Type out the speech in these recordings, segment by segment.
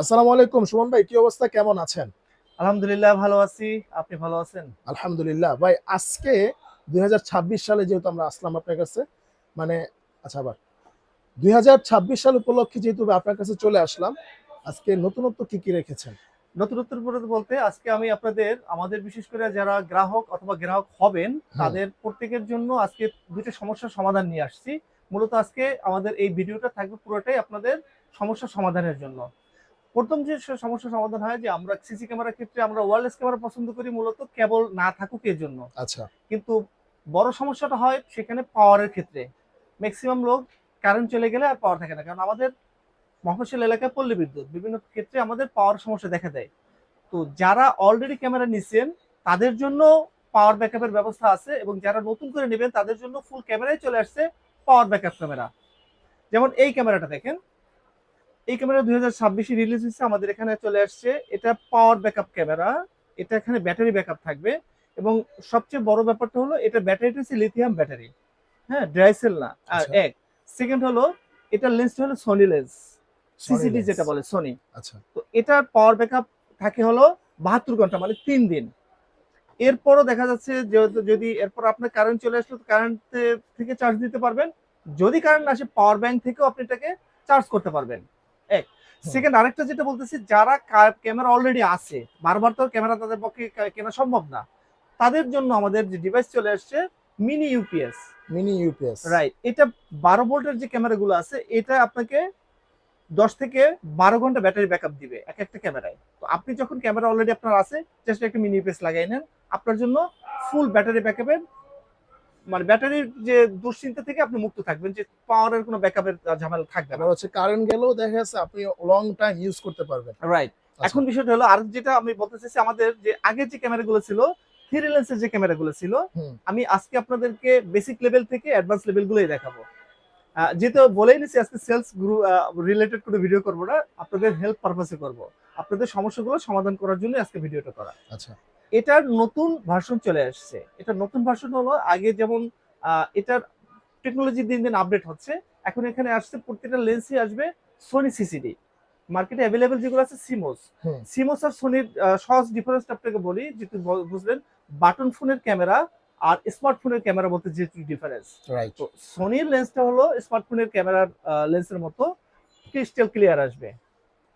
আসসালামু আলাইকুম সুমন ভাই, কি অবস্থা, কেমন আছেন? আলহামদুলিল্লাহ ভালো আছি। আপনি ভালো আছেন? আলহামদুলিল্লাহ ভাই, আজকে 2026 সালে যেহেতু আমরা আসলাম আপনার কাছে, মানে আচ্ছা আবার 2026 সাল উপলক্ষে যেহেতু আপনার কাছে চলে আসলাম, আজকে নতুনত্ব কি কি রেখেছেন? নতুনত্বের উপরে বলতে আজকে আমি আমাদের বিশেষ করে যারা গ্রাহক অথবা গ্রাহক হবেন হুম। তাদের প্রত্যেকের জন্য আজকে দুটো সমস্যার সমাধান নিয়ে আসছি। মূলত আজকে আমাদের এই ভিডিওটা থাকবে পুরোটাই আপনাদের সমস্যার সমাধানের জন্য। প্রথম যে সমস্যার সমাধান হয় যে আমরা সিসি ক্যামেরার ক্ষেত্রে আমরা ওয়্যারলেস ক্যামেরা পছন্দ করি মূলত কেবল না থাকুক এর জন্য। আচ্ছা। কিন্তু বড় সমস্যাটা হয় সেখানে পাওয়ারের ক্ষেত্রে। ম্যাক্সিমাম লোক কারেন্ট চলে গেলে আর পাওয়ার থাকে না। কারণ আমাদের মফস্বল এলাকায় পল্লী বিদ্যুৎ বিভিন্ন ক্ষেত্রে আমাদের পাওয়ার সমস্যা দেখা দেয়। তো যারা অলরেডি ক্যামেরা নিছেন তাদের জন্য পাওয়ার ব্যাকআপের ব্যবস্থা আছে, এবং যারা নতুন করে নেবেন তাদের জন্য ফুল ক্যামেরায় চলে আসছে পাওয়ার ব্যাকআপ ক্যামেরা। যেমন এই ক্যামেরাটা দেখেন, এই ক্যামেরা 2026 রিলিজ হয়েছে, আমাদের এখানে চলে আসছে। এটা পাওয়ার ব্যাকআপ ক্যামেরা, এটা এখানে ব্যাটারি ব্যাকআপ থাকবে। এবং সবচেয়ে বড় ব্যাপারটা হলো এটা ব্যাটারিটা হচ্ছে লিথিয়াম ব্যাটারি। হ্যাঁ, ড্রাই সেল না। আর আচ্ছা। এক সেকেন্ড হলো এটার লেন্সটা হলো Sony lens, Sony CCD lens. যেটা বলে সোনি। আচ্ছা। তো এটার পাওয়ার ব্যাকআপ থাকে হলো 72 ঘন্টা, মানে 3 দিন। এরপরও দেখা যাচ্ছে যে যদি এরপর আপনার কারেন্ট চলে আসলো কারেন্ট থেকে চার্জ দিতে পারবেন। যদি কারেন্ট না আসে পাওয়ার ব্যাংক থেকেও আপনি এটাকে চার্জ করতে পারবেন। এক হুম। সেকেন্ড আরেকটা যেটা বলতেছি, যারা ক্যামেরা অলরেডি আছে, বারবার তো ক্যামেরা তাদের পক্ষে কেনা সম্ভব না, তাদের জন্য আমাদের যে ডিভাইস চলে আসছে mini UPS. Mini UPS. Right, এটা 12 ভোল্টের যে ক্যামেরাগুলো আছে এটা আপনাকে 10 থেকে 12 ঘন্টা ব্যাটারি ব্যাকআপ দিবে এক একটা ক্যামেরায়। তো আপনি যখন ক্যামেরা অলরেডি আপনার আছে, জাস্ট একটা মিনি ইউপিএস লাগাই নেন, আপনার জন্য ফুল ব্যাটারি ব্যাকআপের, মানে ব্যাটারির যে দুশ্চিন্তা থেকে আপনি মুক্ত থাকবেন, যে পাওয়ারের কোনো ব্যাকআপের ঝামেলা থাকবে না। আবার হচ্ছে কারেন্ট গেলেও দেখা যাচ্ছে আপনি লং টাইম ইউজ করতে পারবেন। রাইট। আচ্ছা। এখন বিষয়টা হলো আর যেটা আমি বলতে চাইছি, আমাদের যে আগের যে ক্যামেরাগুলো ছিল, থ্রি লেন্সের যে ক্যামেরাগুলো ছিল, হুম। আমি আজকে আপনাদেরকে বেসিক লেভেল থেকে অ্যাডভান্স লেভেলগুলোই দেখাবো। যেহেতু বলেই নিছি আজকে সেলস গ্রুপ রিলেটেড কোনো ভিডিও করবো না, আপনাদের হেল্প পারপাসে করব, আপনাদের সমস্যাগুলো সমাধান করার জন্য আজকে ভিডিওটা করা। আচ্ছা। এটার নতুন ভার্সন চলে আসছে। এটার নতুন ভার্সন হলো, আগে যেমন এটার টেকনোলজি দিন দিন আপডেট হচ্ছে। এখন এখানে আসছে প্রত্যেকটা লেন্সই আসবে সোনি সিসিডি। মার্কেটে অ্যাভেলেবেল যেগুলো আছে সিমোস। হুম। সিমোস আর সোনির সহজ ডিফারেন্সটা আপনাকে বলি, যেহেতু বুঝলেন। বাটন ফোনের ক্যামেরা আর স্মার্টফোনের ক্যামেরা বলতে যে ডিফারেন্স। রাইট। তো সোনির লেন্সটা হলো স্মার্টফোনের ক্যামেরার লেন্সের মতো ক্রিস্টাল ক্লিয়ার আসবে।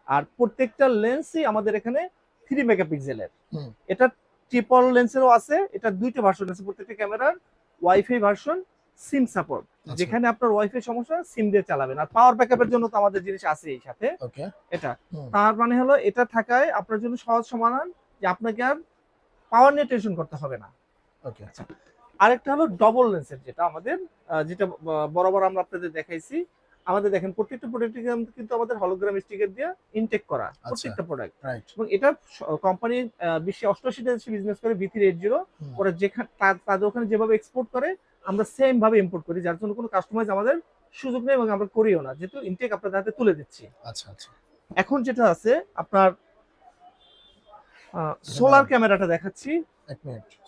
আর প্রত্যেকটা লেন্সই আমাদের এখানে 3 মেগাপিক্সেলের। হুম। এটা ট্রিপল লেন্সেরও আছে, এটা দুইটা ভার্সন আছে প্রত্যেকটা ক্যামেরার। ওয়াইফাই ভার্সন, সিম সাপোর্ট, আচ্ছা। যেখানে আপনার ওয়াইফাই সমস্যা সিম দিয়ে চালাবেন। আর পাওয়ার ব্যাকআপের জন্য তো আমাদের জিনিস আছে এই সাথে। ওকে। এটা হুম। তার মানে হলো এটা থাকায় আপনার জন্য সহজ সমাধান, যে আপনাকে আর পাওয়ার নিয়ে টেনশন করতে হবে না। ওকে। আচ্ছা, আরেকটা হলো ডবল লেন্সের, যেটা আমাদের যেটা বরাবর আমরা আপনাদের দেখাইছি। আমাদের দেখেন প্রত্যেকটা প্রোডাক্ট কিন্তু আমাদের হলোগ্রাম স্টিকার দিয়ে ইনটেক করা, আচ্ছা। প্রত্যেকটা প্রোডাক্ট। রাইট। এবং এটা কোম্পানি বিশ্বে 88 দেশে বিজনেস করে, B380। হুম। ওরা যেখানে তাদের ওখানে যেভাবে এক্সপোর্ট করে আমরা সেম ভাবে ইম্পোর্ট করি, যার জন্য কোনো কাস্টমাইজ আমাদের সুযোগ নেই এবং আমরা করিও না, যেহেতু ইনটেক আপনাদের হাতে তুলে দিচ্ছি। আচ্ছা আচ্ছা। এখন যেটা আছে আপনার সোলার ধন্যবাদ। ক্যামেরাটা দেখাচ্ছি। এক মিনিট।